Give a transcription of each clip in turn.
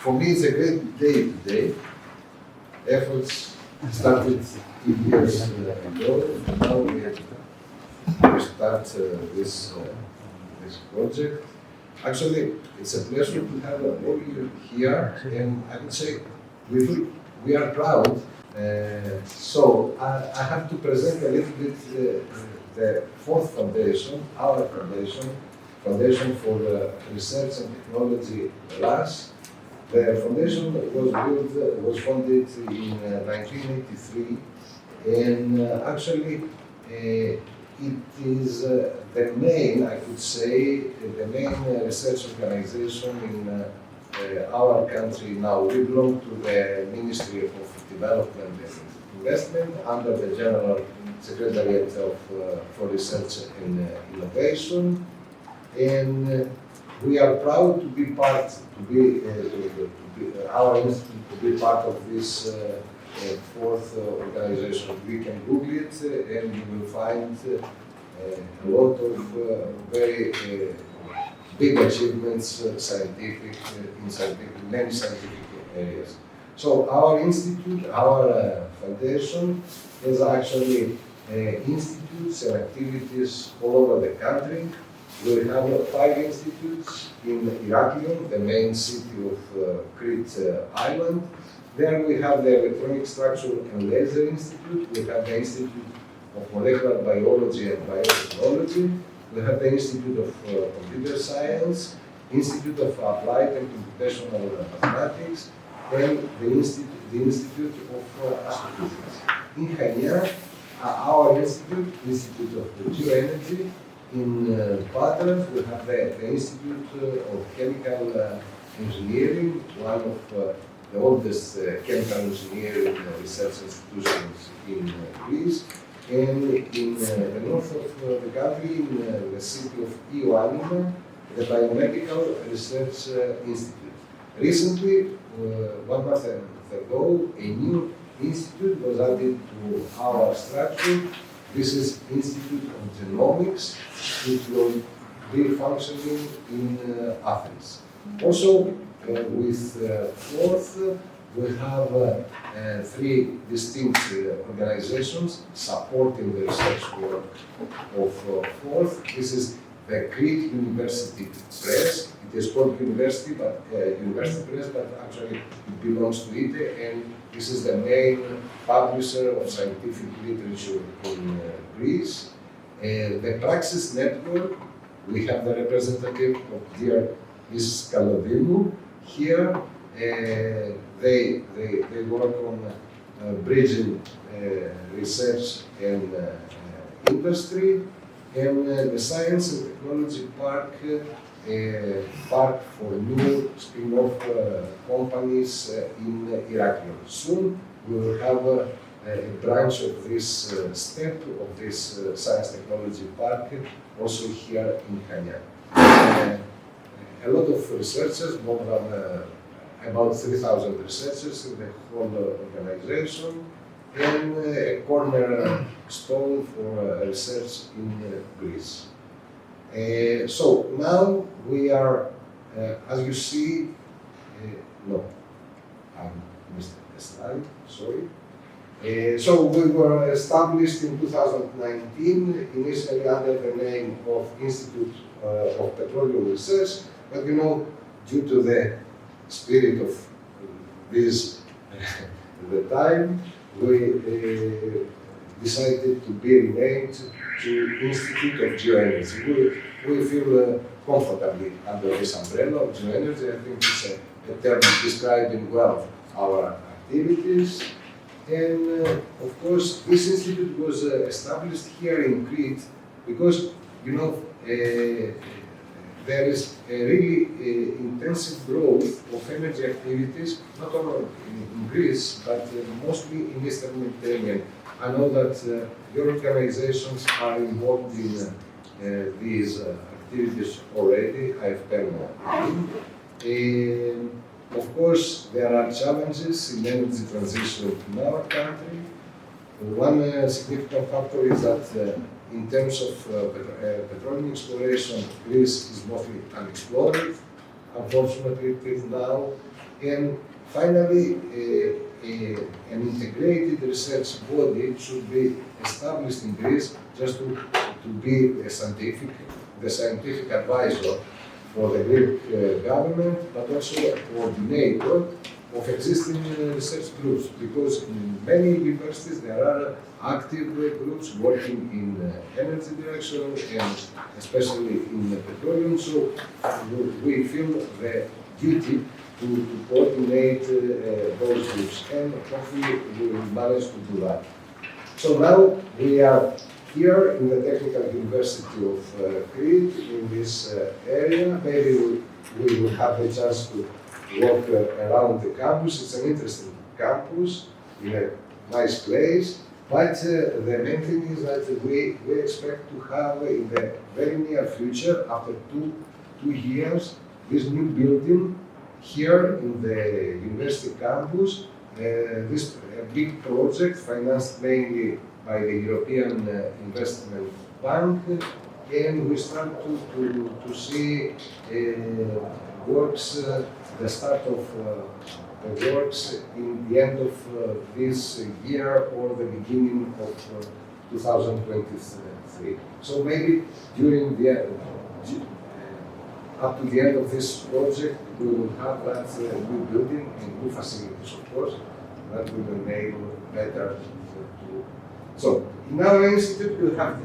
For me, it's a great day today. Efforts started 2 years ago. Now we start this project. Actually, it's a pleasure to have all of you here, and I would say we are proud. So I have to present a little bit the fourth foundation, our Foundation for Research and Technology, REA.C. The foundation was founded in 1983, and actually it is the main, I could say, the main research organization in our country now. We belong to the Ministry of Development and Investment under the General Secretariat for Research and Innovation, and we are proud to be part, our institute to be part of this fourth organization. We can Google it and you will find a lot of very big achievements, in many scientific areas. So our institute, our foundation, has actually institutes and activities all over the country. We have 5 institutes in Heraklion, the main city of Crete island. There we have the Electronic Structure and Laser Institute. We have the Institute of Molecular Biology and Biotechnology. We have the Institute of Computer Science, Institute of Applied and Computational Mathematics, and the Institute of Astrophysics. In Chania, our institute, Institute of Geoenergy. In Patras, we have the Institute of Chemical Engineering, one of the oldest chemical engineering research institutions in Greece. And in the north of the country, in the city of Ioannina, the Biomedical Research Institute. Recently, 1 month ago, a new institute was added to our structure. This is Institute of Genomics. It will be functioning in Athens. Also, with fourth, we have 3 distinct organizations supporting the research work of fourth. This is the Crete University Press. It is called University Press, but actually it belongs to ITE, and this is the main publisher of scientific literature in Greece. The Praxis Network, we have the representative of dear Mrs. Kalodimou here. They work on bridging research and industry, and the Science and Technology Park, park for new spin-off companies in Heraklion. Soon we will have a branch of this step of this Science Technology Park also here in Chania. A lot of researchers, more than about 3,000 researchers in the whole organization, and a cornerstone for research in Greece. So now we are, as you see, no, I missed the slide, sorry. So we were established in 2019, initially under the name of Institute of Petroleum Research, but you know, due to the spirit of this the time, we decided to be renamed to Institute of Geoenergy. We feel comfortably under this umbrella of geoenergy. I think it's a term describing well our activities. And of course, this institute was established here in Crete because, you know, there is a really intensive growth of energy activities, not only in Greece, but mostly in Eastern Mediterranean. I know that your organizations are involved in these activities already. I've been in. Of course, there are challenges in energy transition in our country. One significant factor is that in terms of petroleum exploration, Greece is mostly unexplored, unfortunately, till now. And finally, an integrated research body should be established in Greece just to be the scientific advisor for the Greek government, but also a coordinator of existing research groups, because in many universities there are active groups working in energy direction and especially in petroleum, so we feel the duty to coordinate those groups, and hopefully we will manage to do that. So now we are here in the Technical University of Crete, in this area. Maybe we will have the chance to walk around the campus. It's an interesting campus in a nice place, but the main thing is that we expect to have in the very near future, after two years, this new building here in the university campus, this big project financed mainly by the European Investment Bank, and we start to see works, the start of the works in the end of this year or the beginning of 2023. So maybe during the up to the end of this project, we will have that new building and new facilities, of course, that will enable better to. So, in our institute, we have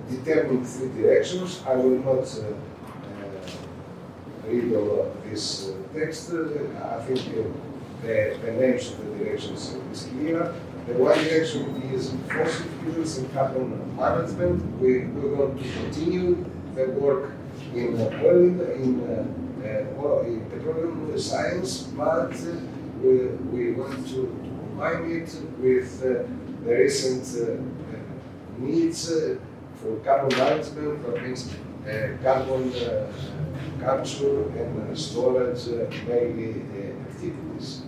determined 3 directions. I will not read all of this text. I think the names of the directions is clear. The one direction is fossil fuels and carbon management. We're going to continue the work in petroleum science, but we want to combine it with the recent needs for carbon management, that means carbon capture and storage mainly activities.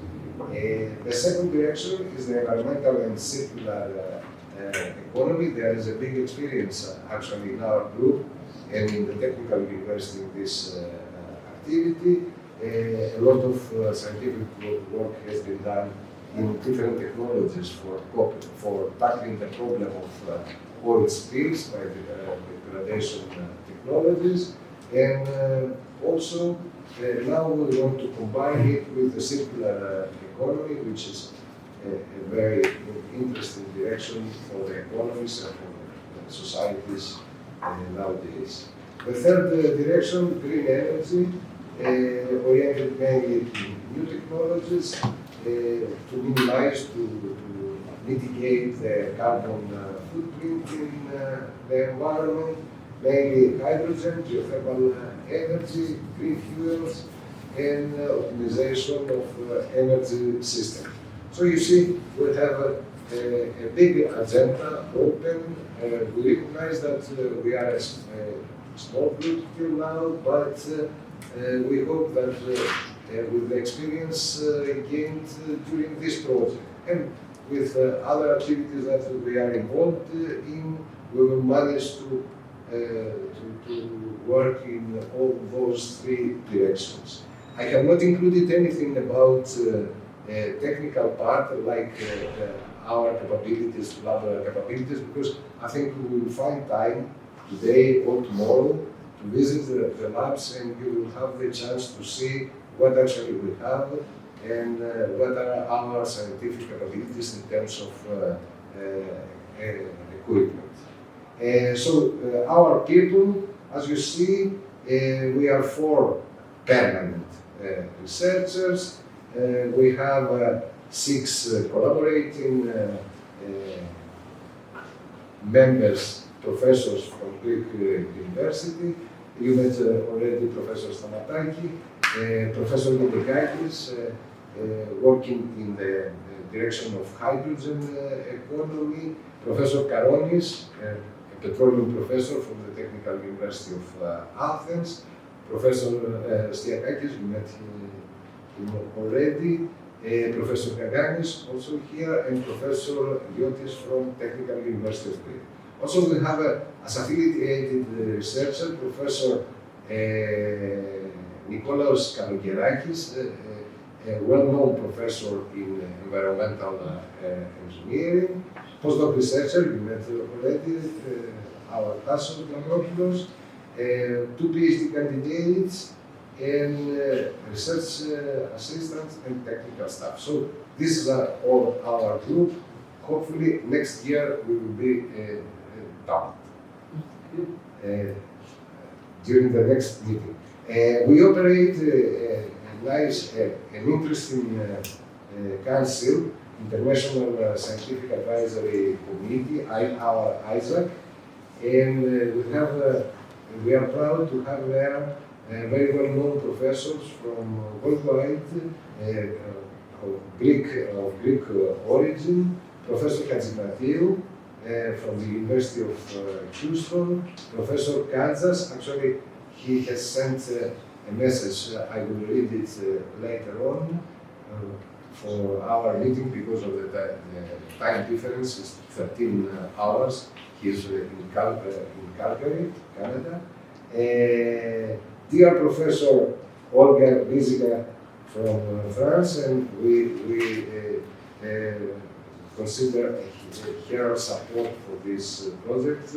The second direction is the environmental and circular economy. There is a big experience actually in our group and in the technical university in this activity. A lot of scientific work has been done in different technologies for tackling the problem of oil spills by degradation technologies, and also now we want to combine it with the circular economy, which is a very interesting direction for the economies and for the societies nowadays. The third direction, green energy, oriented mainly to new technologies, to minimize, to mitigate the carbon footprint in the environment, mainly hydrogen, geothermal energy, green fuels, and optimization of energy system. So you see, we have a big agenda open. We recognize that we are a small group till now, but we hope that with the experience gained during this project and with other activities that we are involved in, we will manage to work in all those 3 directions. I have not included anything about technical part like our capabilities, laboratory capabilities, because I think we will find time today or tomorrow to visit the labs, and you will have the chance to see what actually we have and what are our scientific capabilities in terms of equipment. So our people, as you see, we are 4 permanent researchers. We have 6 collaborating members, professors from Greek University. You met already Professor Pasadakis, Professor Nikos working in the direction of hydrogen economy, Professor Karonis, a petroleum professor from the Technical University of Athens, Professor Stiakakis, you met him already, Professor Gaganis also here, and Professor Liotis from Technical University of Crete. Also, we have as affiliated researcher, Professor Nikos Pasadakis, a well-known professor in environmental engineering, postdoc researcher, you met already, our Tassos Lampropoulos, two PhD candidates, and research assistants and technical staff. So this is all our group. Hopefully next year we will be doubled during the next meeting. We operate a nice, an interesting council, International Scientific Advisory Committee, our ISAC, and we are proud to have there very well-known professors from worldwide, of Greek origin, Professor Hadjimatheou from the University of Houston, Professor Katsas. Actually, he has sent a message. I will read it later on for our meeting because of the time difference. It's 13 hours. He's in Calgary, Canada. Dear Professor Olga Biziga from France, and we consider her support for this project.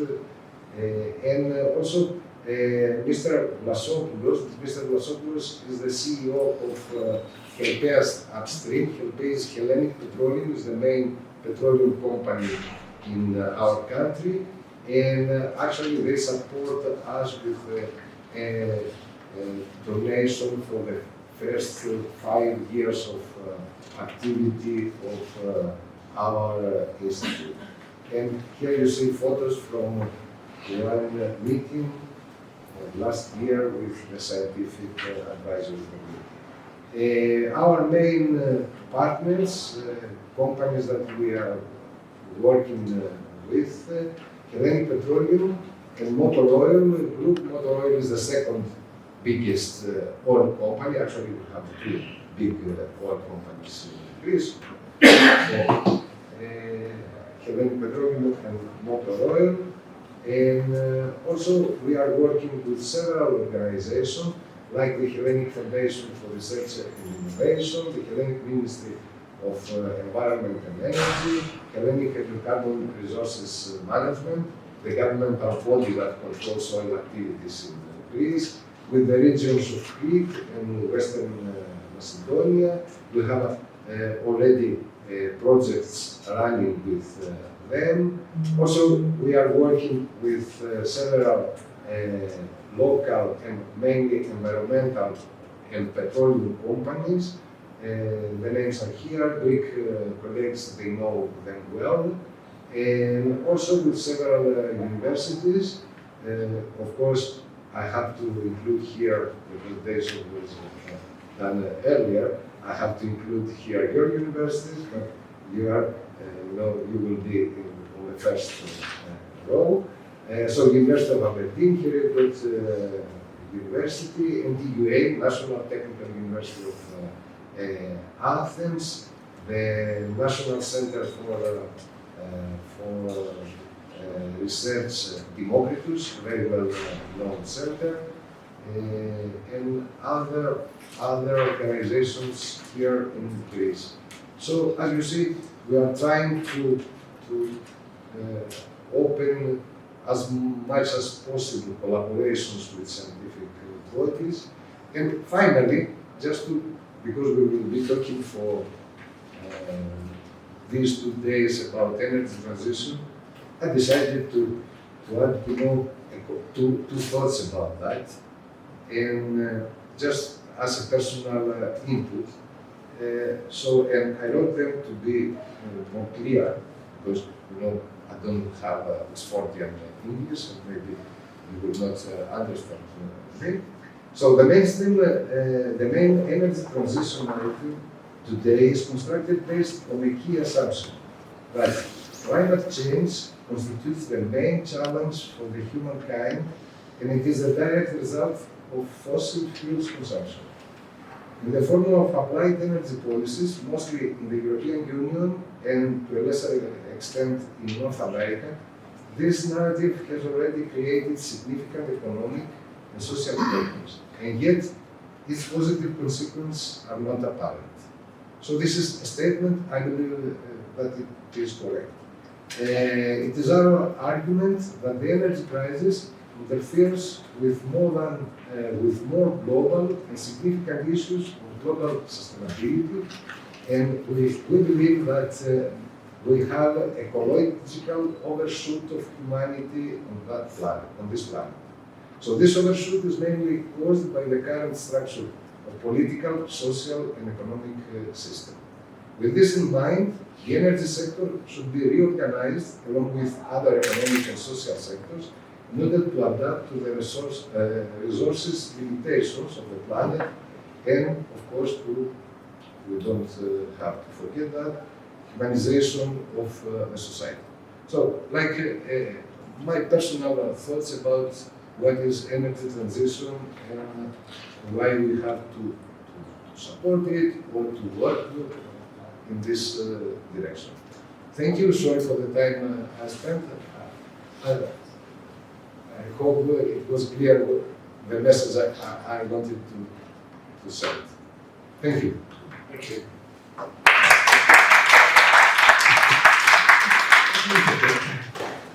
And also Mr. Vlasopoulos. Mr. Vlasopoulos is the CEO of Helpeas Upstream. Helpeas Hellenic Petroleum is the main petroleum company in our country, and actually they support us with a donation for the first 5 years of activity of our institute. And here you see photos from one meeting last year with the scientific advisory committee. Our main partners, companies that we are working with, Hellenic Petroleum and Motor Oil Group. Motor Oil is the second biggest oil company. Actually, we have two big oil companies in Greece. Hellenic Petroleum and Motor Oil. And also, we are working with several organizations like the Hellenic Foundation for Research and Innovation, the Hellenic Ministry of Environment and Energy, Hellenic Hydrocarbon Resources Management, the governmental body that controls oil activities in Greece, with the regions of Crete and Western Macedonia. We have already projects running with them. Also, we are working with several local and mainly environmental and petroleum companies. The names are here. Greek colleagues, they know them well. And also with several universities. Of course, I have to include here, the presentation was done earlier, I have to include here your universities, but you are, you will be on the first row. So University of Aberdeen, here at University, and DUA, National Technical University of Athens, the National Center for Research Democritus, very well-known center, and other organizations here in Greece. So, as you see, we are trying to open as much as possible collaborations with scientific bodies. And finally, because we will be talking for these 2 days about energy transition, I decided to add two thoughts about that, and just as a personal input. And I wrote them to be more clear, because I don't have Oxfordian English, and maybe you will not understand me. So the main energy transition narrative today is constructed based on a key assumption that climate change constitutes the main challenge for the humankind, and it is a direct result of fossil fuels consumption. In the form of applied energy policies, mostly in the European Union and to a lesser extent in North America, this narrative has already created significant economic and social problems, and yet its positive consequences are not apparent. So this is a statement, I believe that it is correct. It is our argument that the energy crisis interferes with more global and significant issues of global sustainability, and we believe that we have an ecological overshoot of humanity on this planet. So this overshoot is mainly caused by the current structure of political, social, and economic system. With this in mind, the energy sector should be reorganized along with other economic and social sectors in order to adapt to the resources limitations of the planet, and of course we don't have to forget that, humanization of the society. So, like my personal thoughts about what is energy transition and why we have to support it or to work in this direction. Thank you. Sorry for the time I spent. I hope it was clear the message I wanted to send. Thank you. Thank you.